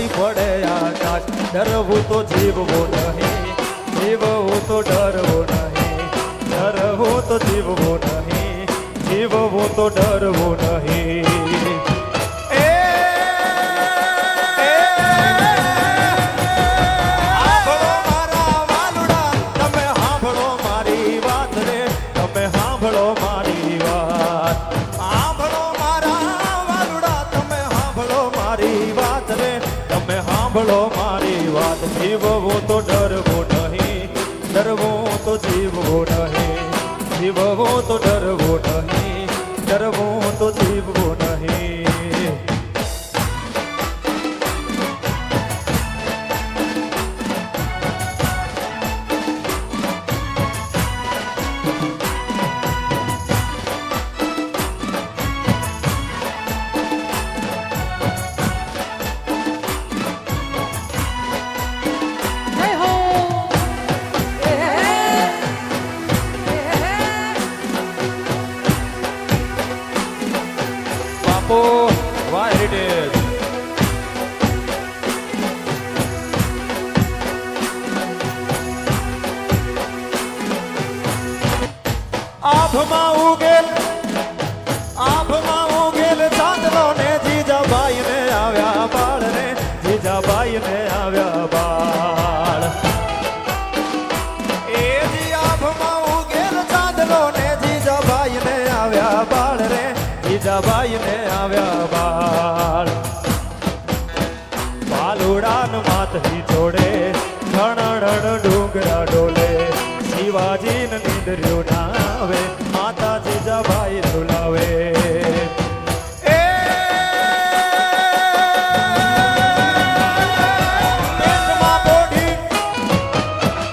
ભાંગી પડે આકાશ. ડરવું તો જીવવું નહીં, જીવવું તો ડરવું નહીં, ડરવું તો જીવવું નહીં, જીવવું તો ડરવું નહીં. સાંભળો મારી વાત, જીવવું તો ડરવું નહીં, ડરવું તો જીવવું નહીં, જીવવું તો ડરવું નહીં, ડરવું તો જીવવું નહીં. Oh, why it is? આભમાં ઉગેલ ચાંદલો ને જીજાબાઈ ને આવ્યા બાળ ને, જીજાબાઈ ને આવ્યા બાળ. એ જી આભમાં ઉગેલ ચાંદલો ને જીજાબાઈ ને આવ્યા બાળ રે, જીજાબાઈ ને આવ્યા બાળ. બાલુડાન માથથી જોડે ઘણણ ડુંગરા ડોલે, શિવાજી ને નીંદર્યું ના આવે, માતા જીજાબાઈ ઝુલાવે.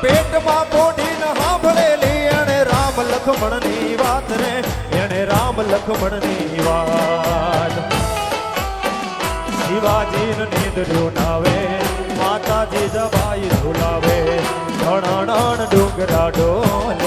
પેટમાં પોઢી ન સાંભળેલી એણે રામ લખમણ ની વાત રે, એણે રામ લખમણ ની વાત. શિવાજી ને નીંદર્યું નાવે, માતા જીજાબાઈ ઝુલાવે, ઘણણ ડુંગરા ડોલે.